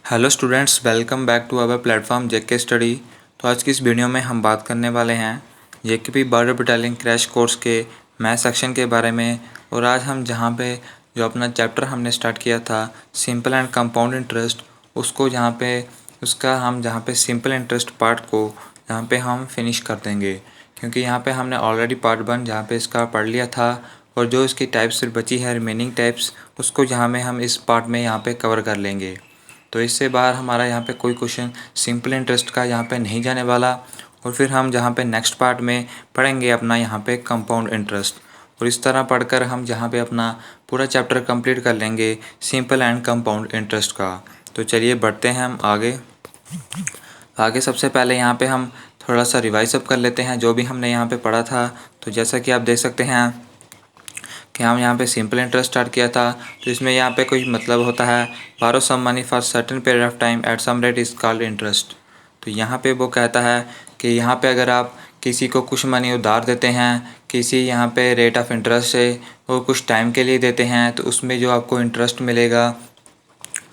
Hello students, welcome back to our platform JK study. तो आज की इस वीडियो में हम बात करने वाले हैं JKP border battalion crash course के मैथ सेक्शन के बारे में। और आज हम जहां पे जो अपना चैप्टर हमने स्टार्ट किया था सिंपल एंड कंपाउंड इंटरेस्ट, उसको जहां पे सिंपल इंटरेस्ट पार्ट को जहां पे हम फिनिश कर देंगे, क्योंकि यहाँ पे हमने ऑलरेडी पार्ट 1 जहाँ पे इसका पढ़ लिया था। और जो इसकी टाइप्स बची है रिमेनिंग टाइप्स, उसको जहाँ में हम इस पार्ट में यहाँ पे कवर कर लेंगे। तो इससे बाहर हमारा यहाँ पे कोई क्वेश्चन सिंपल इंटरेस्ट का यहाँ पे नहीं जाने वाला। और फिर हम जहाँ पे नेक्स्ट पार्ट में पढ़ेंगे अपना यहाँ पे कंपाउंड इंटरेस्ट। और इस तरह पढ़कर हम जहाँ पे अपना पूरा चैप्टर कंप्लीट कर लेंगे सिंपल एंड कंपाउंड इंटरेस्ट का। तो चलिए बढ़ते हैं हम आगे सबसे पहले यहाँ पे हम थोड़ा सा रिवाइज अप कर लेते हैं जो भी हमने यहाँ पे पढ़ा था। तो जैसा कि आप देख सकते हैं कि हम यहाँ पे सिंपल इंटरेस्ट स्टार्ट किया था। तो इसमें यहाँ पे कोई मतलब होता है borrow some money for certain period of time at some rate is called interest. तो यहाँ पे वो कहता है कि यहाँ पे अगर आप किसी को कुछ मनी उधार देते हैं किसी यहाँ पे रेट ऑफ इंटरेस्ट से और कुछ टाइम के लिए देते हैं, तो उसमें जो आपको इंटरेस्ट मिलेगा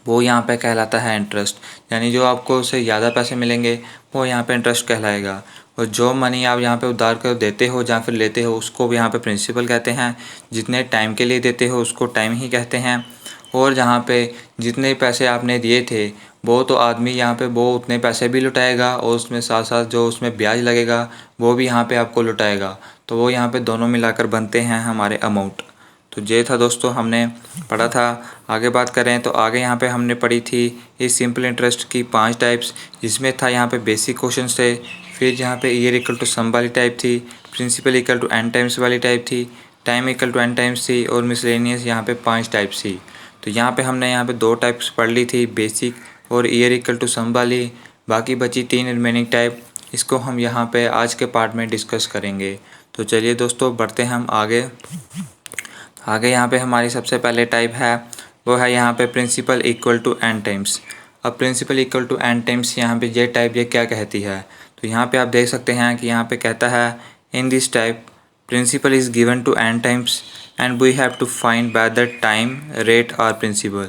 वो यहाँ पे कहलाता है इंटरेस्ट। यानी जो आपको उससे ज़्यादा पैसे मिलेंगे वो यहाँ पे इंटरेस्ट कहलाएगा। और जो मनी आप यहाँ पे उधार कर देते हो या फिर लेते हो उसको भी यहाँ पे प्रिंसिपल कहते हैं। जितने टाइम के लिए देते हो उसको टाइम ही कहते हैं। और जहाँ पे जितने पैसे आपने दिए थे वो तो आदमी यहाँ पे वो उतने पैसे भी लुटाएगा और उसमें साथ साथ जो उसमें ब्याज लगेगा वो भी यहाँ पे आपको लुटाएगा। तो वो यहाँ पे दोनों मिलाकर बनते हैं हमारे अमाउंट। तो ये था दोस्तों हमने पढ़ा था। आगे बात करें तो आगे यहाँ पे हमने पढ़ी थी इस सिंपल इंटरेस्ट की 5 टाइप्स, जिसमें था यहाँ पे बेसिक क्वेश्चन थे, फिर यहाँ पे ईयर इक्वल टू सम वाली टाइप थी, principal equal to n times वाली टाइप थी, time equal to n times थी और मिसलेनियस यहाँ पे 5 टाइप्स थी। तो यहाँ पे हमने यहाँ पे 2 टाइप्स पढ़ ली थी, बेसिक और ईयर इक्वल टू सम वाली। बाकी बची 3 रिमेनिंग टाइप, इसको हम यहाँ पे आज के पार्ट में डिस्कस करेंगे। तो चलिए दोस्तों बढ़ते हैं हम आगे यहाँ पे हमारी सबसे पहले टाइप है वो है यहाँ पे principal equal to n times. अब principal equal to n times यहाँ पे ये टाइप ये क्या कहती है। तो यहाँ पे आप देख सकते हैं कि यहाँ पे कहता है in this type principal is given to n times and we have to find whether time rate और प्रिंसिपल।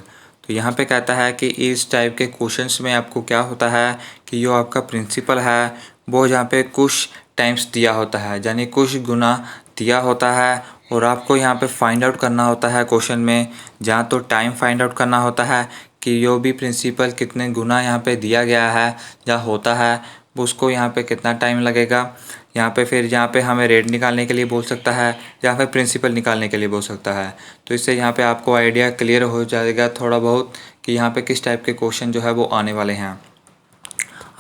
तो यहाँ पे कहता है कि इस टाइप के क्वेश्चंस में आपको क्या होता है कि जो आपका प्रिंसिपल है वो यहाँ पे कुछ टाइम्स दिया होता है, यानी कुछ गुना दिया होता है। और आपको यहाँ पे फाइंड आउट करना होता है क्वेश्चन में, जहाँ तो टाइम फाइंड आउट करना होता है कि जो भी प्रिंसिपल कितने गुना यहाँ पे दिया गया है या होता है उसको यहाँ पे कितना टाइम लगेगा। यहाँ पे फिर यहाँ पे हमें रेट निकालने के लिए बोल सकता है या फिर प्रिंसिपल निकालने के लिए बोल सकता है। तो इससे यहाँ पे आपको आइडिया क्लियर हो जाएगा थोड़ा बहुत कि यहाँ पे किस टाइप के क्वेश्चन जो है वो आने वाले हैं।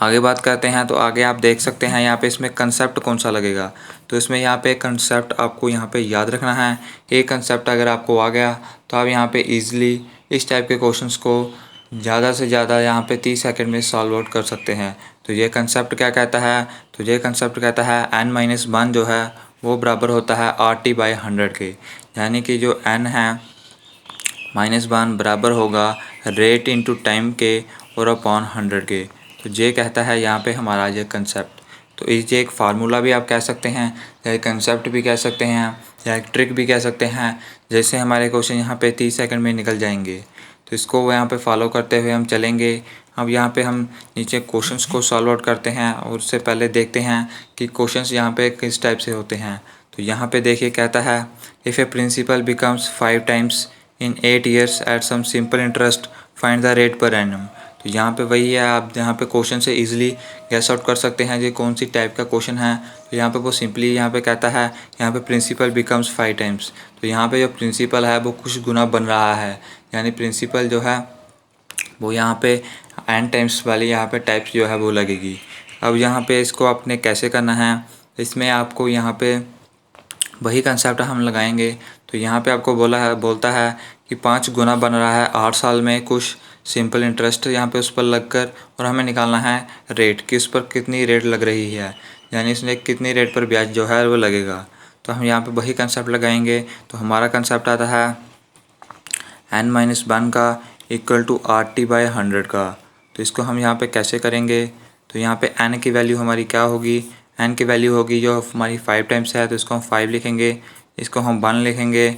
आगे बात करते हैं तो आगे आप देख सकते हैं यहाँ पे इसमें कंसेप्ट कौन सा लगेगा। तो इसमें यहाँ पे कंसेप्ट आपको यहाँ पे याद रखना है। एक कंसेप्ट अगर आपको आ गया तो आप यहाँ पे इजीली इस टाइप के क्वेश्चंस को ज़्यादा से ज़्यादा यहाँ पे 30 सेकंड में सॉल्व आउट कर सकते हैं। तो ये कंसेप्ट क्या कहता है, तो ये कंसेप्ट कहता है n-1 जो है वो बराबर होता है RT/100 के। यानी कि जो n है -1 बराबर होगा रेट इंटू टाइम के और अपॉन 100 के। तो ये कहता है यहाँ पे हमारा ये कंसेप्ट। तो ये एक फार्मूला भी आप कह सकते हैं या एक कंसेप्ट भी कह सकते हैं या एक ट्रिक भी कह सकते हैं। जैसे हमारे क्वेश्चन यहाँ पे 30 सेकंड में निकल जाएंगे तो इसको यहाँ पे फॉलो करते हुए हम चलेंगे। अब यहाँ पे हम नीचे क्वेश्चंस को सॉल्व आउट करते हैं और उससे पहले देखते हैं कि क्वेश्चंस यहाँ पे किस टाइप से होते हैं। तो यहाँ पे देखिए कहता है if a principal becomes 5 times in 8 years at some simple interest find the rate per annum. तो यहाँ पे वही है, आप यहाँ पे क्वेश्चन से इजीली गैस आउट कर सकते हैं ये कौन सी टाइप का क्वेश्चन है। तो यहाँ पे वो सिंपली यहाँ पे कहता है यहाँ पे प्रिंसिपल बिकम्स 5 टाइम्स। तो यहाँ पे जो प्रिंसिपल है वो कुछ गुना बन रहा है, यानी प्रिंसिपल जो है वो यहाँ पे n टाइम्स वाली यहाँ पे टाइप्स जो है वो लगेगी। अब यहाँ पे इसको आपने कैसे करना है, इसमें आपको यहाँ पे वही कंसेप्ट हम लगाएंगे। तो यहाँ पे आपको बोलता है कि 5 गुना बन रहा है 8 साल में कुछ सिंपल इंटरेस्ट यहाँ पे उस पर लगकर, और हमें निकालना है रेट कि उस पर कितनी रेट लग रही है, यानी इसमें कितनी रेट पर ब्याज जो है वो लगेगा। तो हम यहाँ पे वही कंसेप्ट लगाएंगे। तो हमारा कंसेप्ट आता है n-1 का इक्वल टू RT/100 का। तो इसको हम यहाँ पे कैसे करेंगे, तो यहाँ पे n की वैल्यू हमारी क्या होगी, n की वैल्यू होगी जो हमारी 5 टाइम्स है तो इसको हम 5 लिखेंगे, इसको हम 1 लिखेंगे,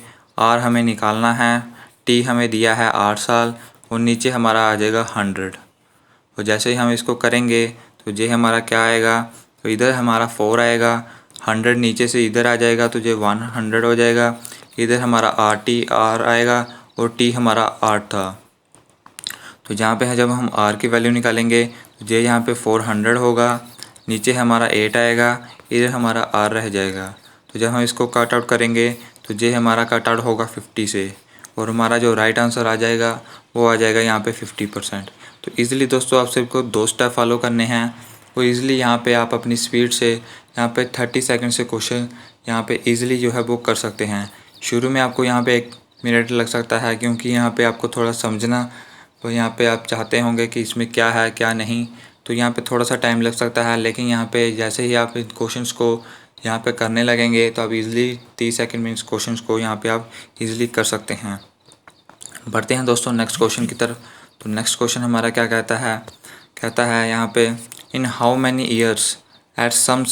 r हमें निकालना है, t हमें दिया है 8 साल और नीचे हमारा आ जाएगा 100। और जैसे ही हम इसको करेंगे तो ये हमारा क्या आएगा, तो इधर हमारा 4 आएगा, 100 नीचे से इधर आ जाएगा तो ये 100 हो जाएगा। इधर हमारा आर आएगा और टी हमारा 8 था। तो जहाँ पे है जब हम r की वैल्यू निकालेंगे तो ये यहाँ पे 400 होगा, नीचे हमारा 8 आएगा, इधर हमारा r रह जाएगा। तो जब हम इसको कट आउट करेंगे तो ये हमारा कट आउट होगा 50 से और हमारा जो राइट आंसर आ जाएगा वो आ जाएगा यहाँ पे 50%। तो ईज़िली दोस्तों आप सबको 2 स्टेप फॉलो करने हैं और ईज़िली यहाँ पे आप अपनी स्पीड से यहाँ पे 30 सेकंड से क्वेश्चन यहाँ पे ईज़िली जो है वो कर सकते हैं। शुरू में आपको यहाँ पे 1 मिनट लग सकता है क्योंकि यहाँ पे आपको थोड़ा समझना, तो यहाँ पे आप चाहते होंगे कि इसमें क्या है क्या नहीं, तो यहाँ पे थोड़ा सा टाइम लग सकता है। लेकिन यहाँ पे जैसे ही आप इन क्वेश्चंस को यहाँ पे करने लगेंगे तो आप इजीली 30 सेकंड में इस क्वेश्चंस को यहाँ पे आप इजीली कर सकते हैं। बढ़ते हैं दोस्तों नेक्स्ट क्वेश्चन की तरफ। तो नेक्स्ट क्वेश्चन हमारा क्या कहता है यहाँ पे, in how many years at sum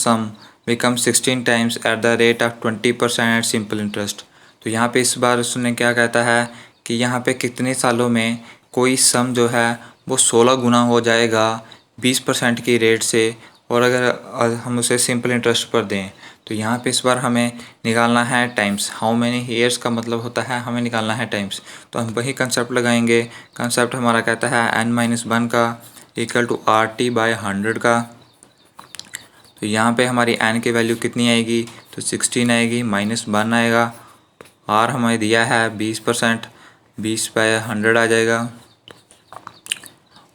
become 16 times at the rate of 20% at simple interest. तो यहाँ पे इस बार उसने क्या कहता है कि यहाँ पे कितने सालों में कोई सम जो है वो 16 गुना हो जाएगा 20% की रेट से, और अगर हम उसे सिंपल इंटरेस्ट पर दें। तो यहाँ पे इस बार हमें निकालना है टाइम्स। हाउ मैनी ईयर्स का मतलब होता है हमें निकालना है टाइम्स। तो हम वही कंसेप्ट लगाएंगे। कंसेप्ट हमारा कहता है n-1 का इक्वल टू RT/100 का। तो यहाँ पे हमारी n की वैल्यू कितनी आएगी, तो 16 आएगी, -1 आएगा, r हमें दिया है 20%, 20/100 आ जाएगा।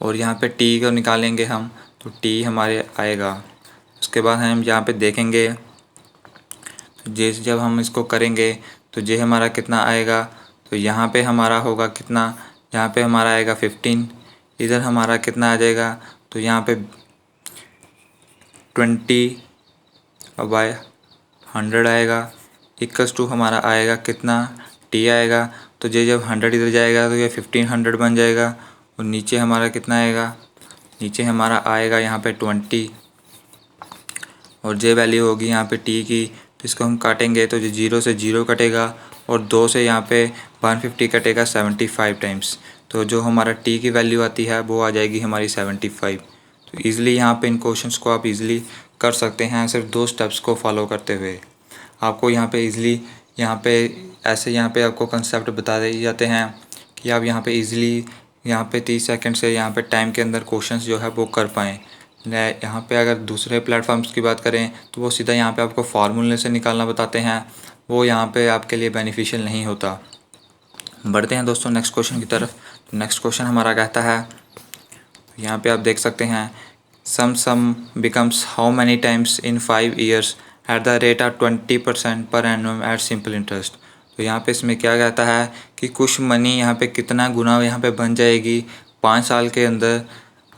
और यहाँ पे t को निकालेंगे हम, तो t हमारे आएगा। उसके बाद हम यहाँ पे देखेंगे तो जब हम इसको करेंगे तो ये हमारा कितना आएगा, तो यहाँ पे हमारा होगा कितना, यहाँ पे हमारा आएगा 15, इधर हमारा कितना आ जाएगा, तो यहाँ पे 20/100 आएगा, इक्वल्स टू हमारा आएगा कितना, t आएगा। तो ये जब 100 इधर जाएगा तो ये 1500 बन जाएगा। और नीचे हमारा कितना आएगा, नीचे हमारा आएगा यहाँ पे 20, और ये वैल्यू होगी यहाँ पे t की। तो इसको हम काटेंगे तो जो 0 से 0 कटेगा और 2 से यहाँ पे 150 कटेगा 75 टाइम्स। तो जो हमारा t की वैल्यू आती है वो आ जाएगी हमारी 75। तो ईज़िली यहाँ पे इन क्वेश्चंस को आप इजीली कर सकते हैं सिर्फ 2 स्टेप्स को फॉलो करते हुए। आपको यहाँ पे ईज़िली यहाँ पे आपको कंसेप्ट बता दिए जाते हैं कि आप यहाँ पे ईज़िली यहाँ पे 30 सेकंड से यहाँ पे टाइम के अंदर क्वेश्चंस जो है वो कर पाएँ। यहाँ पे अगर दूसरे प्लेटफॉर्म्स की बात करें तो वो सीधा यहाँ पे आपको फार्मूले से निकालना बताते हैं, वो यहाँ पे आपके लिए बेनिफिशियल नहीं होता। बढ़ते हैं दोस्तों नेक्स्ट क्वेश्चन की तरफ। नेक्स्ट क्वेश्चन हमारा कहता है, यहाँ पे आप देख सकते हैं, सम becomes how many times in 5 years eight the rate of 20% per annum eight simple interest. तो यहाँ पे इसमें क्या कहता है कि कुछ मनी यहाँ पे कितना गुना यहाँ पे बन जाएगी 5 साल के अंदर,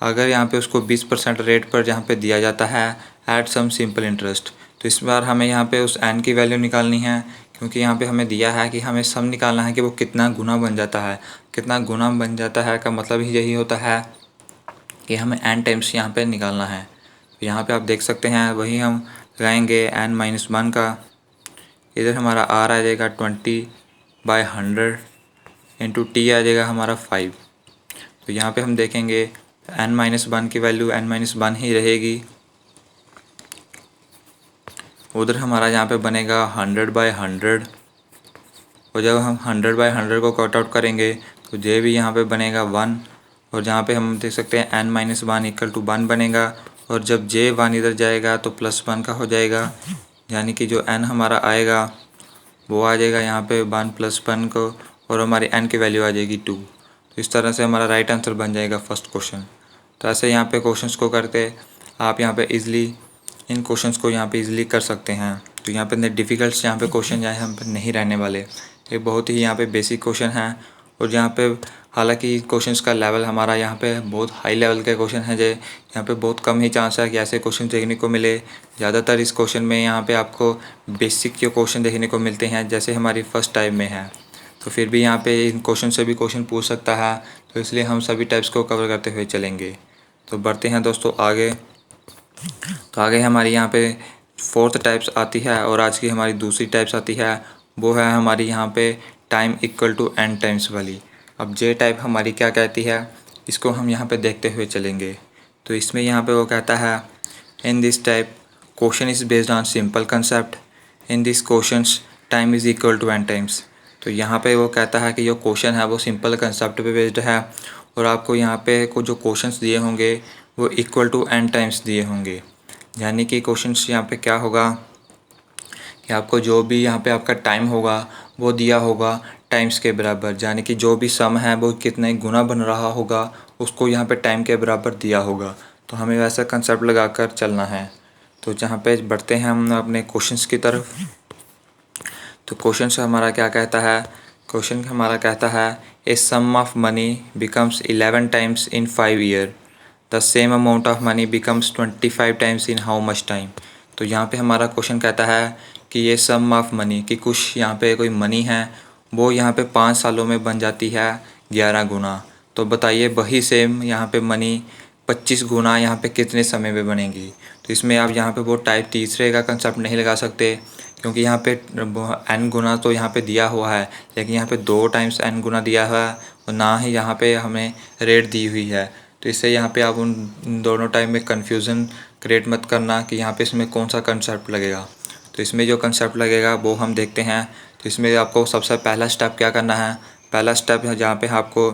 अगर यहाँ पे उसको 20% रेट पर यहाँ पे दिया जाता है एट सम सिंपल इंटरेस्ट। तो इस बार हमें यहाँ पे उस n की वैल्यू निकालनी है, क्योंकि यहाँ पे हमें दिया है कि हमें सम निकालना है कि वो कितना गुना बन जाता है। कितना गुना बन जाता है का मतलब ही यही होता है कि हमें n टाइम्स यहाँ पे निकालना है। तो यहाँ पे आप देख सकते हैं वही हम लगाएंगे n-1 का, इधर हमारा r आ जाएगा 20/100 इंटू t आ जाएगा हमारा 5। तो यहाँ पे हम देखेंगे n-1 की वैल्यू n-1 ही रहेगी। उधर हमारा यहाँ पे बनेगा 100/100, और जब हम 100/100 को कट आउट करेंगे तो ये भी यहाँ पे बनेगा 1, और जहाँ पे हम देख सकते हैं n-1 इक्वल टू 1 बनेगा, और जब j1 इधर जाएगा तो +1 का हो जाएगा, यानी कि जो n हमारा आएगा वो आ जाएगा यहाँ पे 1 + 1 को, और हमारी n की वैल्यू आ जाएगी 2। तो इस तरह से हमारा राइट आंसर बन जाएगा फर्स्ट क्वेश्चन। तो ऐसे यहाँ पे क्वेश्चंस को करते आप यहाँ पे इजीली इन क्वेश्चंस को यहाँ पे इजीली कर सकते हैं। तो यहाँ पे डिफ़िकल्ट यहाँ पे क्वेश्चन यहाँ पे नहीं रहने वाले, ये बहुत ही यहाँ पे बेसिक क्वेश्चन हैं। और यहाँ पे हालांकि क्वेश्चंस का लेवल हमारा यहाँ पे बहुत हाई लेवल के क्वेश्चन है, जो यहाँ पे बहुत कम ही चांस है कि ऐसे क्वेश्चन देखने को मिले। ज़्यादातर इस क्वेश्चन में यहाँ पे आपको बेसिक के क्वेश्चन देखने को मिलते हैं, जैसे हमारी फर्स्ट टाइप में है। तो फिर भी यहाँ पे इन क्वेश्चन से भी क्वेश्चन पूछ सकता है, तो इसलिए हम सभी टाइप्स को कवर करते हुए चलेंगे। तो बढ़ते हैं दोस्तों आगे। तो आगे हमारी यहाँ पे 4th टाइप्स आती है, और आज की हमारी दूसरी टाइप्स आती है, वो है हमारी यहाँ पे time equal to n times वाली। अब जे टाइप हमारी क्या कहती है, इसको हम यहाँ पे देखते हुए चलेंगे। तो इसमें यहाँ पे वो कहता है in this type question is based on simple concept, in this questions time is equal to n times. तो यहाँ पे वो कहता है कि जो क्वेश्चन है वो सिंपल कंसेप्ट पे बेस्ड है और आपको यहाँ पे को जो क्वेश्चंस दिए होंगे वो इक्वल टू n टाइम्स दिए होंगे। यानी कि क्वेश्चंस यहाँ पे क्या होगा कि आपको जो भी यहाँ पे आपका टाइम होगा वो दिया होगा टाइम्स के बराबर, यानी कि जो भी सम है वो कितने गुना बन रहा होगा उसको यहाँ पे टाइम के बराबर दिया होगा। तो हमें वैसा कंसेप्ट लगा कर चलना है। तो जहाँ पे बढ़ते हैं हम अपने क्वेश्चंस की तरफ। तो क्वेश्चन हमारा क्या कहता है, क्वेश्चन हमारा कहता है a sum of money becomes 11 times in 5 year, the same amount of money becomes 25 times in how much time. तो यहाँ पे हमारा क्वेश्चन कहता है कि ये सम ऑफ मनी कि कुछ यहाँ पे कोई मनी है वो यहाँ पे 5 सालों में बन जाती है 11 गुना। तो बताइए वही सेम यहाँ पे मनी 25 गुना यहाँ पे कितने समय में बनेगी। तो इसमें आप यहाँ पे वो टाइप तीसरे का कंसेप्ट नहीं लगा सकते क्योंकि यहाँ पे n गुना तो यहाँ पे दिया हुआ है, लेकिन यहाँ पे 2 टाइम्स n गुना दिया हुआ है और ना ही यहाँ पे हमें रेट दी हुई है। तो इससे यहाँ पे आप उन दोनों टाइम में कन्फ्यूज़न क्रिएट मत करना कि यहाँ पे इसमें कौन सा कंसेप्ट लगेगा। तो इसमें जो कंसेप्ट लगेगा वो हम देखते हैं। तो इसमें आपको सबसे पहला स्टेप क्या करना है, पहला स्टेप है जहाँ पे आपको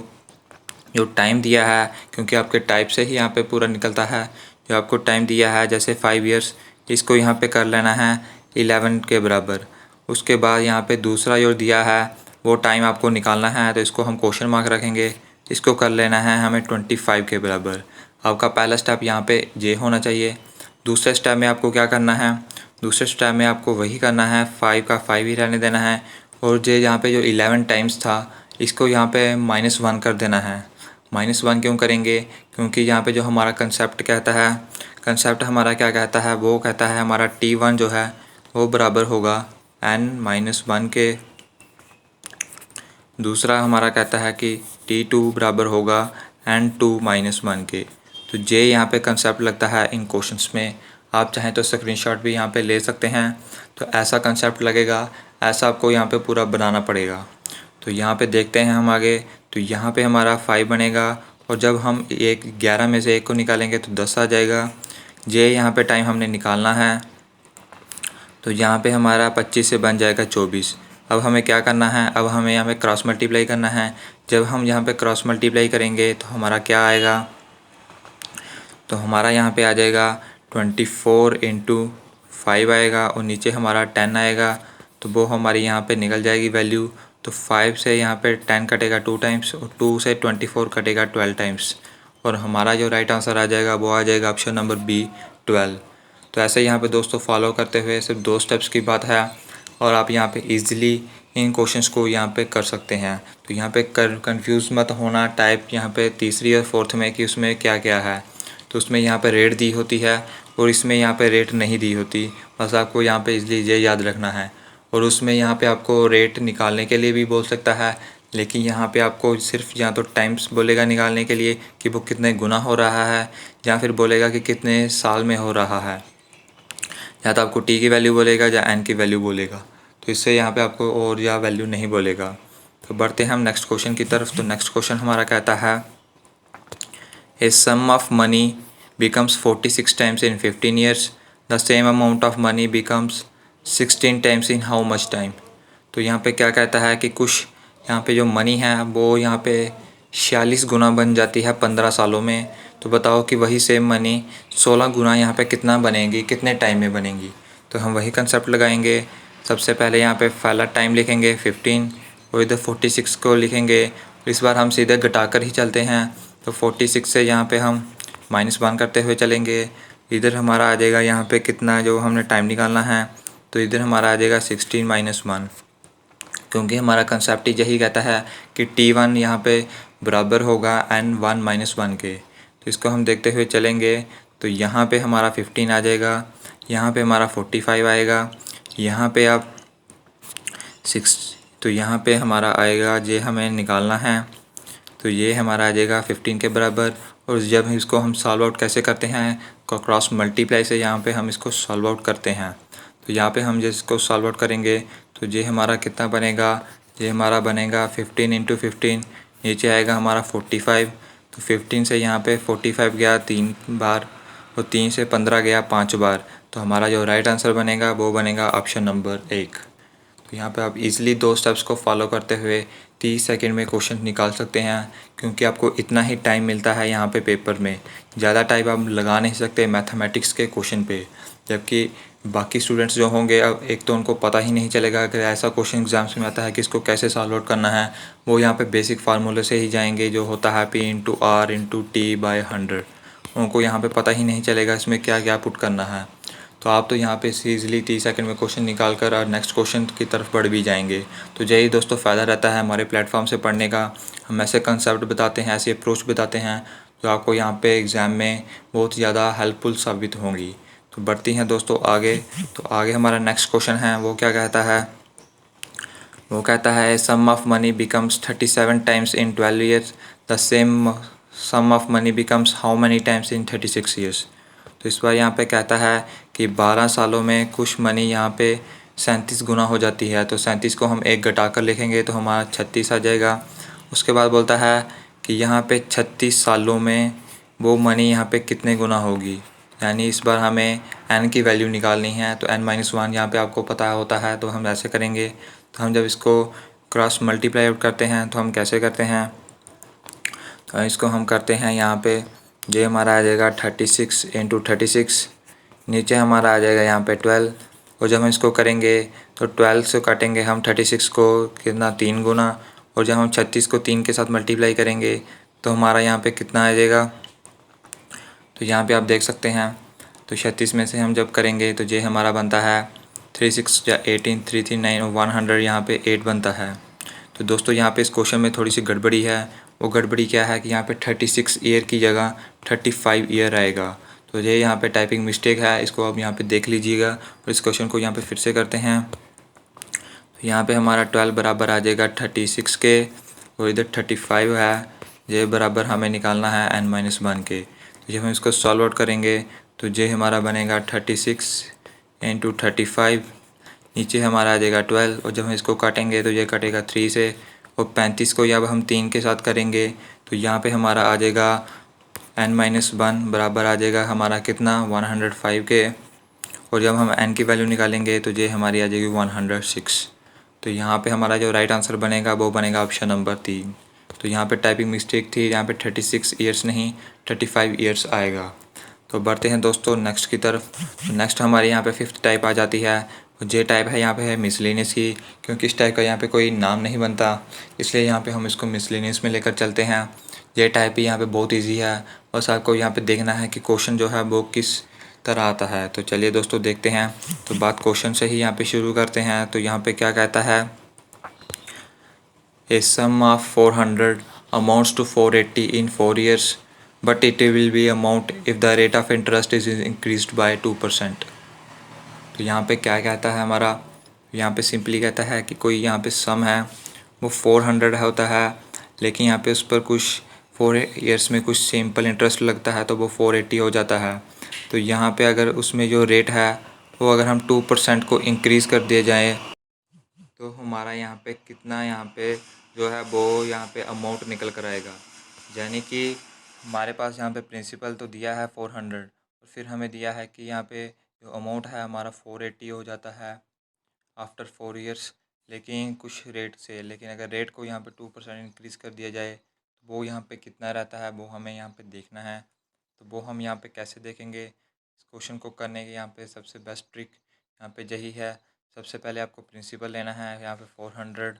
जो टाइम दिया है, क्योंकि आपके टाइप से ही यहाँ पे पूरा निकलता है, जो आपको टाइम दिया है जैसे 5 ईयर्स, इसको यहाँ पे कर लेना है 11 के बराबर। उसके बाद यहाँ पे दूसरा जो दिया है वो टाइम आपको निकालना है, तो इसको हम क्वेश्चन मार्क रखेंगे, इसको कर लेना है हमें 25 के बराबर। आपका पहला स्टेप यहाँ पे ये होना चाहिए। दूसरे स्टेप में आपको क्या करना है, दूसरे स्टेप में आपको वही करना है, 5 का 5 ही रहने देना है और जो यहाँ पे जो 11 टाइम्स था इसको यहाँ पे -1 कर देना है। -1 क्यों करेंगे, क्योंकि यहाँ पे जो हमारा कंसेप्ट कहता है, कंसेप्ट हमारा क्या कहता है, वो कहता है हमारा T1 जो है वो बराबर होगा n-1 के। दूसरा हमारा कहता है कि T2 बराबर होगा n2-1 के। तो जे यहाँ पे कंसेप्ट लगता है इन क्वेश्चंस में। आप चाहें तो स्क्रीनशॉट भी यहाँ पे ले सकते हैं। तो ऐसा कंसेप्ट लगेगा, ऐसा आपको यहाँ पे पूरा बनाना पड़ेगा। तो यहाँ पे देखते हैं हम आगे। तो यहाँ पे हमारा 5 बनेगा और जब हम 11 में से 1 को निकालेंगे तो 10 आ जाएगा। जे यहाँ पे टाइम हमने निकालना है, तो यहाँ पे हमारा 25 से बन जाएगा 24। अब हमें क्या करना है, अब हमें यहाँ पे क्रॉस मल्टीप्लाई करना है। जब हम यहाँ पे क्रॉस मल्टीप्लाई करेंगे तो हमारा क्या आएगा, तो हमारा यहाँ पे आ जाएगा 24 × 5 आएगा और नीचे हमारा 10 आएगा। तो वो हमारी यहाँ पे निकल जाएगी वैल्यू। तो 5 से यहाँ पे 10 कटेगा 2 टाइम्स और 2 से 24 कटेगा 12 टाइम्स और हमारा जो राइट आंसर आ जाएगा वो आ जाएगा ऑप्शन नंबर बी 12। तो ऐसे यहाँ पे दोस्तों फॉलो करते हुए सिर्फ 2 स्टेप्स की बात है और आप यहाँ पे इजीली इन क्वेश्चंस को यहाँ पे कर सकते हैं। तो यहाँ पे कंफ्यूज मत होना टाइप यहाँ पे तीसरी और फोर्थ में कि उसमें क्या क्या है। तो उसमें यहाँ पे रेट दी होती है और इसमें यहाँ पे रेट नहीं दी होती, बस आपको यहाँ पे इसलिए ये याद रखना है। और उसमें यहाँ पे आपको रेट निकालने के लिए भी बोल सकता है, लेकिन यहाँ पे आपको सिर्फ या तो टाइम्स बोलेगा निकालने के लिए कि वो कितने गुना हो रहा है, या फिर बोलेगा कि कितने साल में हो रहा है, या तो आपको टी की वैल्यू बोलेगा या एन की वैल्यू बोलेगा। तो इससे यहाँ पे आपको और या वैल्यू नहीं बोलेगा। तो बढ़ते हैं हम नेक्स्ट क्वेश्चन की तरफ। तो नेक्स्ट क्वेश्चन हमारा कहता है a sum of money becomes 46 times in 15 years, the same amount of money becomes 16 times in how much time. तो यहाँ पे क्या कहता है कि कुछ यहाँ पे जो मनी है वो यहाँ पे 46 गुना बन जाती है 15 सालों में। तो बताओ कि वही सेम मनी 16 गुना यहाँ पे कितना बनेगी, कितने टाइम में बनेगी। तो हम वही कंसेप्ट लगाएंगे। सबसे पहले यहाँ पे पहला टाइम लिखेंगे 15 और इधर 46 को लिखेंगे। इस बार हम सीधे घटाकर ही चलते हैं। तो 46 से यहाँ पे हम -1 करते हुए चलेंगे। इधर हमारा आ जाएगा यहाँ पे कितना जो हमने टाइम निकालना है, तो इधर हमारा आ जाएगा 16 - 1, क्योंकि हमारा कंसेप्ट यही कहता है कि T1 यहाँ पे बराबर होगा n1 - 1 के। तो इसको हम देखते हुए चलेंगे। तो यहाँ पे हमारा 15 आ जाएगा, यहाँ पे हमारा 45 आएगा, यहाँ पे आप 6, तो यहाँ पे हमारा आएगा ये हमें निकालना है। तो ये हमारा आ जाएगा 15 के बराबर। और जब इसको हम सॉल्व आउट कैसे करते हैं, क्रॉस मल्टीप्लाई से यहाँ पे हम इसको सॉल्व आउट करते हैं। तो यहाँ पे हम जिसको सॉल्व आउट करेंगे तो ये हमारा कितना बनेगा, ये हमारा बनेगा 15 × 15, नीचे आएगा हमारा 45। तो 15 से यहाँ पे 45 गया 3 बार और 3 से 15 गया 5 बार। तो हमारा जो राइट आंसर बनेगा वो बनेगा ऑप्शन नंबर 1। तो यहाँ पे आप इजीली 2 स्टेप्स को फॉलो करते हुए 30 सेकंड में क्वेश्चन निकाल सकते हैं, क्योंकि आपको इतना ही टाइम मिलता है यहाँ पे पेपर में। ज़्यादा टाइम आप लगा नहीं सकते मैथमेटिक्स के क्वेश्चन पे, जबकि बाकी स्टूडेंट्स जो होंगे अब एक तो उनको पता ही नहीं चलेगा अगर ऐसा क्वेश्चन एग्जाम्स में आता है कि इसको कैसे सॉल्व आउट करना है। वो यहाँ पे बेसिक फार्मूले से ही जाएंगे जो होता है P/R/T/100। उनको यहाँ पे पता ही नहीं चलेगा इसमें क्या क्या पुट करना है। तो आप तो यहाँ पे ईज़िली 30 सेकंड में क्वेश्चन निकाल कर और नेक्स्ट क्वेश्चन की तरफ बढ़ भी जाएंगे। तो यही दोस्तों फ़ायदा रहता है हमारे प्लेटफॉर्म से पढ़ने का। हम ऐसे कंसेप्ट बताते हैं, ऐसी अप्रोच बताते हैं जो आपको यहाँ पे एग्ज़ाम में बहुत ज़्यादा हेल्पफुल साबित होंगी। तो बढ़ती हैं दोस्तों आगे। तो आगे हमारा नेक्स्ट क्वेश्चन है, वो क्या कहता है, वो कहता है sum of money becomes 37 times in 12 years, the same sum of money becomes how money times in 36 years. तो इस बार यहाँ पे कहता है कि 12 सालों में कुछ मनी यहाँ पे 37 गुना हो जाती है। तो 37 को हम एक घटा कर लिखेंगे तो हमारा 36 आ जाएगा। उसके बाद बोलता है कि यहाँ पे 36 सालों में वो मनी यहाँ पे कितने गुना होगी, यानी इस बार हमें n की वैल्यू निकालनी है। तो n-1 यहाँ पे आपको पता होता है, तो हम ऐसे करेंगे। तो हम जब इसको क्रॉस मल्टीप्लाई आउट करते हैं तो हम कैसे करते हैं, तो इसको हम करते हैं यहाँ पे, ये हमारा आ जाएगा 36 इंटू 36, नीचे हमारा आ जाएगा यहाँ पे 12। और जब हम इसको करेंगे तो 12 से काटेंगे हम 36 को कितना 3 गुना, और जब हम 36 को 3 के साथ मल्टीप्लाई करेंगे तो हमारा यहाँ पे कितना आ जाएगा। तो यहाँ पे आप देख सकते हैं, तो 36 में से हम जब करेंगे तो ये हमारा बनता है 3 6 या 18 3 3 9 और 100, यहाँ पे 8 बनता है। तो दोस्तों यहाँ पे इस क्वेश्चन में थोड़ी सी गड़बड़ी है। वो गड़बड़ी क्या है कि यहाँ पे 36 ईयर की जगह 35 ईयर आएगा। तो ये यहाँ पे टाइपिंग मिस्टेक है, इसको आप यहाँ पे देख लीजिएगा। और इस क्वेश्चन को यहाँ पे फिर से करते हैं। तो यहाँ पे हमारा 12 बराबर आ जाएगा 36 के, और इधर 35 है, ये बराबर हमें निकालना है n-1 के। तो जब हम इसको सॉल्व आउट करेंगे तो ये हमारा बनेगा 36 इंटू 35, नीचे हमारा आ जाएगा 12, और जब हम इसको काटेंगे तो ये कटेगा 3 से, और 35 को जब हम 3 के साथ करेंगे तो यहाँ पे हमारा आ जाएगा n-1 बराबर आ जाएगा हमारा कितना 105 के, और जब हम n की वैल्यू निकालेंगे तो ये हमारी आ जाएगी 106। तो यहाँ पे हमारा जो राइट आंसर बनेगा वो बनेगा ऑप्शन नंबर 3। तो यहाँ पे टाइपिंग मिस्टेक थी, यहाँ पे 36 ईयर्स नहीं 35 ईयर्स आएगा। तो बढ़ते हैं दोस्तों नेक्स्ट की तरफ। नेक्स्ट हमारे यहाँ पे 5th टाइप आ जाती है। जे टाइप है यहाँ पे है मिसलेनियस की, क्योंकि इस टाइप का यहाँ पे कोई नाम नहीं बनता, इसलिए यहाँ पे हम इसको मिसलेनियस में लेकर चलते हैं। जे टाइप भी यहाँ पे बहुत ईजी है, बस आपको यहाँ पे देखना है कि क्वेश्चन जो है वो किस तरह आता है। तो चलिए दोस्तों देखते हैं। तो बात क्वेश्चन से ही यहाँ पे शुरू करते हैं। तो यहाँ पे क्या कहता है, A sum of 400 amounts to 480 in 4 years, but it will be amount if the rate of interest is increased by 2%. तो यहाँ पे क्या कहता है हमारा, यहाँ पे सिंपली कहता है कि कोई यहाँ पे सम है वो 400 होता है, लेकिन यहाँ पे उस पर कुछ 4 ईयर्स में कुछ सिंपल इंटरेस्ट लगता है तो वो 480 हो जाता है। तो यहाँ पे अगर उसमें जो रेट है वो अगर हम 2% को इंक्रीज़ कर दिया जाए तो हमारा यहाँ पे कितना यहाँ पे जो है वो यहाँ पे अमाउंट निकल कर आएगा। यानी कि हमारे पास यहाँ पे प्रिंसिपल तो दिया है 400, और फिर हमें दिया है कि यहाँ पे जो अमाउंट है हमारा 480 हो जाता है आफ्टर 4 ईयर्स, लेकिन कुछ रेट से। लेकिन अगर रेट को यहाँ पे 2% इंक्रीज़ कर दिया जाए तो वो यहाँ पे कितना रहता है वो हमें यहाँ पे देखना है। तो वो हम यहाँ पे कैसे देखेंगे, इस क्वेश्चन को करने की यहाँ पे सबसे बेस्ट ट्रिक यहाँ पे यही है। सबसे पहले आपको प्रिंसिपल लेना है यहाँ पे 400।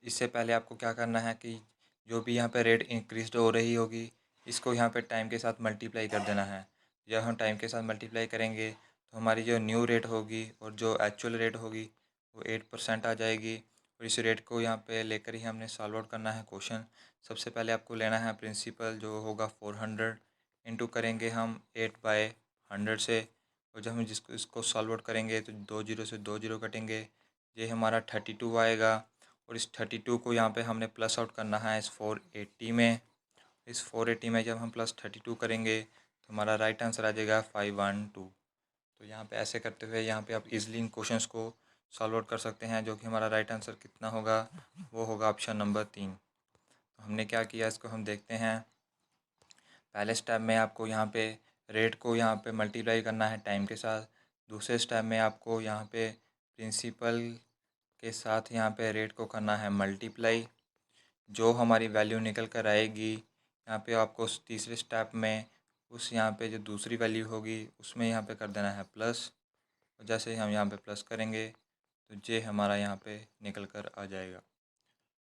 इससे पहले आपको क्या करना है कि जो भी यहाँ पे रेट इंक्रीज हो रही होगी इसको यहाँ पे टाइम के साथ मल्टीप्लाई कर देना है। जब हम टाइम के साथ मल्टीप्लाई करेंगे तो हमारी जो न्यू रेट होगी और जो एक्चुअल रेट होगी वो 8% आ जाएगी, और इस रेट को यहाँ पे लेकर ही हमने सॉल्व आउट करना है क्वेश्चन। सबसे पहले आपको लेना है प्रिंसिपल जो होगा 400, इंटू करेंगे हम 8/100 से, और जब हम जिसको इसको सॉल्व आउट करेंगे तो 2 जीरो से 2 जीरो कटेंगे, ये हमारा 32 आएगा। और इस 32 को यहाँ पे हमने प्लस आउट करना है इस 480 में। इस 480 में जब हम प्लस 32 करेंगे तो हमारा राइट आंसर आ जाएगा 512। तो यहाँ पे ऐसे करते हुए यहाँ पे आप इजीली इन क्वेश्चंस को सॉल्व आउट कर सकते हैं, जो कि हमारा राइट आंसर कितना होगा वो होगा ऑप्शन नंबर 3। तो हमने क्या किया इसको हम देखते हैं। पहले स्टेप में आपको यहाँ पे रेट को यहाँ पे मल्टीप्लाई करना है टाइम के साथ। दूसरे स्टेप में आपको यहाँ पे प्रिंसिपल के साथ यहाँ पे रेट को करना है मल्टीप्लाई। जो हमारी वैल्यू निकल कर आएगी यहाँ पे आपको उस तीसरे स्टेप में उस यहाँ पे जो दूसरी वैल्यू होगी उसमें यहाँ पे कर देना है प्लस। जैसे हम यहाँ पे प्लस करेंगे तो ये हमारा यहाँ पे निकल कर आ जाएगा।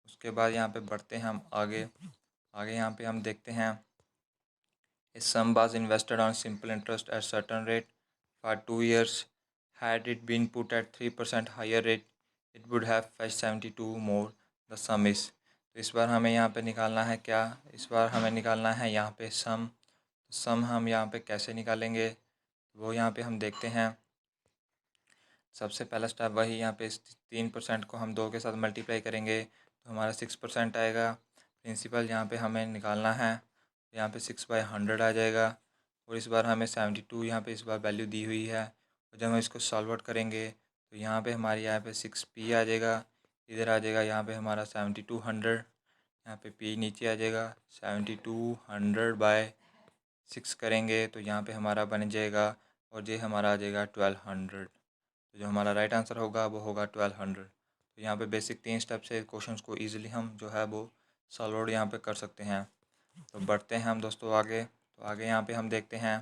उसके बाद यहाँ पे बढ़ते हैं हम आगे। यहाँ पे हम देखते हैं A sum was invested on simple interest at certain rate for 2 years. Had it been put at 3% higher rate, it would have fetched 72 more. The sum is। तो इस बार हमें यहाँ पे निकालना है क्या? इस बार हमें निकालना है यहाँ पे सम। सम हम यहाँ पे कैसे निकालेंगे वो यहाँ पे हम देखते हैं। सबसे पहला स्टेप वही, यहाँ पे 3% को हम 2 के साथ मल्टीप्लाई करेंगे तो हमारा 6% आएगा। प्रिंसिपल यहाँ पे हमें निकालना है, यहाँ पे 6/100 आ जाएगा। और इस बार हमें 72 यहाँ पे इस बार वैल्यू दी हुई है। और जब हम इसको सॉल्व आउट करेंगे तो यहाँ पे हमारी यहाँ पे 6p आ जाएगा। इधर आ जाएगा यहाँ पे हमारा 7200, यहाँ पे p नीचे आ जाएगा। 7200/6 करेंगे तो यहाँ पे हमारा बन जाएगा और ये हमारा आ जाएगा 1200। तो जो हमारा राइट आंसर होगा वो होगा 1200। तो यहाँ पे बेसिक 3 स्टेप से क्वेश्चंस को इजीली हम जो है वो सॉल्व आउट यहाँ पे कर सकते हैं। तो बढ़ते हैं हम दोस्तों आगे। तो आगे यहाँ पे हम देखते हैं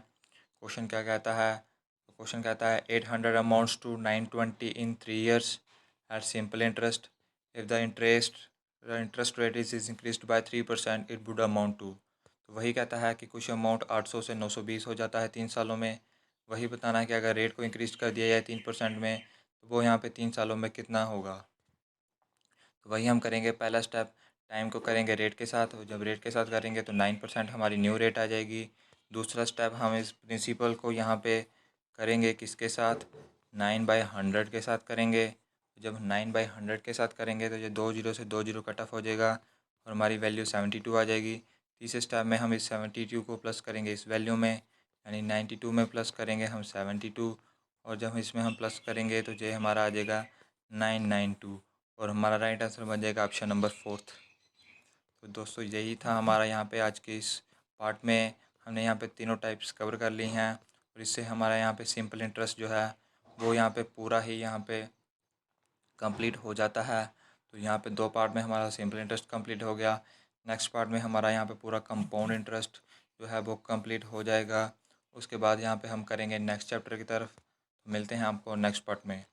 क्वेश्चन क्या कहता है। तो क्वेश्चन कहता है 800 amounts to 920 in 3 years at simple interest. If the interest rate is increased by 3% it would amount to. तो वही कहता है कि कुछ अमाउंट 800 से 920 हो जाता है 3 सालों में। वही बताना है कि अगर रेट को इंक्रीज कर दिया जाए 3% में तो वो यहाँ पे 3 सालों में कितना होगा। तो वही हम करेंगे। पहला स्टेप टाइम को करेंगे रेट के साथ, और जब रेट के साथ करेंगे तो 9% हमारी न्यू रेट आ जाएगी। दूसरा स्टेप हम इस प्रिंसिपल को यहाँ पे करेंगे किसके साथ, 9/100 के साथ करेंगे। जब 9/100 के साथ करेंगे तो ये 2 जीरो से 2 जीरो कट ऑफ हो जाएगा और हमारी वैल्यू 72 आ जाएगी। तीसरे स्टेप में हम इस 72 को प्लस करेंगे इस वैल्यू में, यानी 92 में प्लस करेंगे हम 72, और जब इसमें हम प्लस करेंगे तो ये हमारा आ जाएगा 992 और हमारा राइट आंसर बन जाएगा ऑप्शन नंबर 4। तो दोस्तों यही था हमारा यहाँ पे आज के इस पार्ट में। हमने यहाँ पे तीनों टाइप्स कवर कर ली हैं और इससे हमारा यहाँ पे सिंपल इंटरेस्ट जो है वो यहाँ पे पूरा ही यहाँ पे कंप्लीट हो जाता है। तो यहाँ पे 2 पार्ट में हमारा सिंपल इंटरेस्ट कंप्लीट हो गया। नेक्स्ट पार्ट में हमारा यहाँ पे पूरा कंपाउंड इंटरेस्ट जो है वो कंप्लीट हो जाएगा। उसके बाद यहाँ पे हम करेंगे नेक्स्ट चैप्टर की तरफ। मिलते हैं आपको नेक्स्ट पार्ट में।